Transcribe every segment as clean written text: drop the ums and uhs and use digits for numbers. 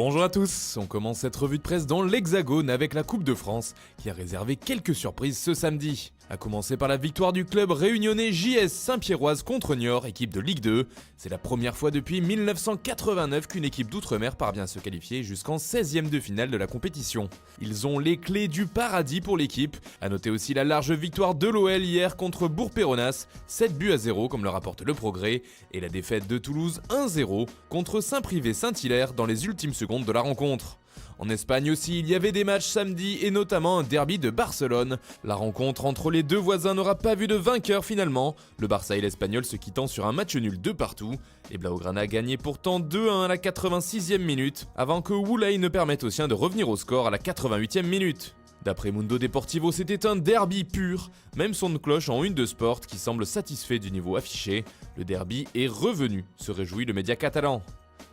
Bonjour à tous, on commence cette revue de presse dans l'Hexagone avec la Coupe de France qui a réservé quelques surprises ce samedi. A commencer par la victoire du club réunionnais JS Saint-Pierroise contre Niort, équipe de Ligue 2. C'est la première fois depuis 1989 qu'une équipe d'outre-mer parvient à se qualifier jusqu'en 16e de finale de la compétition. Ils ont les clés du paradis pour l'équipe. A noter aussi la large victoire de l'OL hier contre Bourg-Péronas, 7-0 comme le rapporte Le Progrès, et la défaite de Toulouse 1-0 contre Saint-Privé-Saint-Hilaire dans les ultimes secondes de la rencontre. En Espagne aussi, il y avait des matchs samedi et notamment un derby de Barcelone. La rencontre entre les deux voisins n'aura pas vu de vainqueur finalement, le Barça et l'Espagnol se quittant sur un match nul de partout. Les Blaugrana gagnaient pourtant 2-1 à la 86e minute, avant que Woulay ne permette aux siens de revenir au score à la 88e minute. D'après Mundo Deportivo, c'était un derby pur, même son de cloche en une de Sport qui semble satisfait du niveau affiché. Le derby est revenu, se réjouit le média catalan.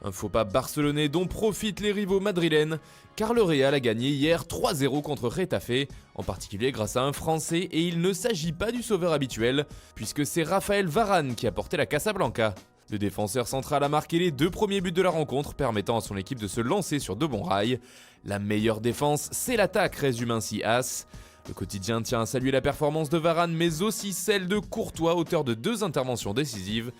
Un faux pas barcelonais dont profitent les rivaux madrilènes, car le Real a gagné hier 3-0 contre Getafe, en particulier grâce à un Français, et il ne s'agit pas du sauveur habituel, puisque c'est Raphaël Varane qui a porté la Casablanca. Le défenseur central a marqué les deux premiers buts de la rencontre, permettant à son équipe de se lancer sur de bons rails. La meilleure défense, c'est l'attaque, résume ainsi As. Le quotidien tient à saluer la performance de Varane, mais aussi celle de Courtois, auteur de 2 interventions décisives.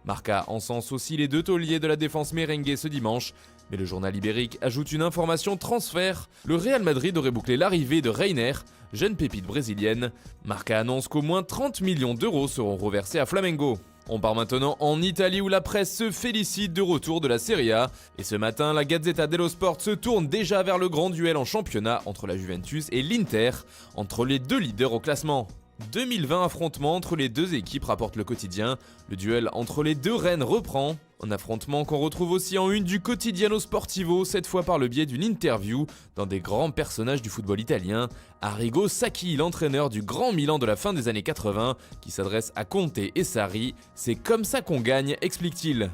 Marca encense aussi les 2 tauliers de la défense merengue ce dimanche, mais le journal ibérique ajoute une information transfert. Le Real Madrid aurait bouclé l'arrivée de Reiner, jeune pépite brésilienne. Marca annonce qu'au moins 30 millions d'euros seront reversés à Flamengo. On part maintenant en Italie où la presse se félicite du retour de la Serie A. Et ce matin, la Gazzetta dello Sport se tourne déjà vers le grand duel en championnat entre la Juventus et l'Inter, entre les deux leaders au classement. 2020 affrontement entre les deux équipes, rapporte le quotidien. Le duel entre les deux reines reprend. Un affrontement qu'on retrouve aussi en une du Quotidiano Sportivo, cette fois par le biais d'une interview d'un des grands personnages du football italien, Arrigo Sacchi, l'entraîneur du Grand Milan de la fin des années 80, qui s'adresse à Conte et Sarri. C'est comme ça qu'on gagne, explique-t-il.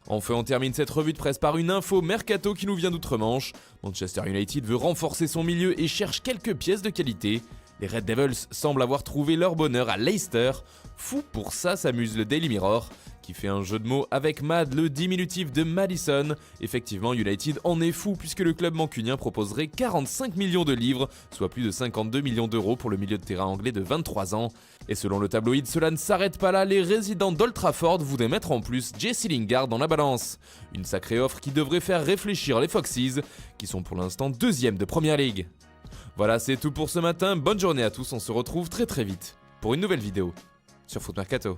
Enfin, on termine cette revue de presse par une info mercato qui nous vient d'outre-Manche. Manchester United veut renforcer son milieu et cherche quelques pièces de qualité. Les Red Devils semblent avoir trouvé leur bonheur à Leicester. Fou pour ça, s'amuse le Daily Mirror, qui fait un jeu de mots avec Mad, le diminutif de Madison. Effectivement, United en est fou puisque le club mancunien proposerait 45 millions de livres, soit plus de 52 millions d'euros pour le milieu de terrain anglais de 23 ans. Et selon le tabloïd, cela ne s'arrête pas là, les résidents d'Old Trafford voudraient mettre en plus Jesse Lingard dans la balance. Une sacrée offre qui devrait faire réfléchir les Foxes, qui sont pour l'instant 2e de Premier League. Voilà, c'est tout pour ce matin, bonne journée à tous, on se retrouve très vite pour une nouvelle vidéo sur Foot Mercato.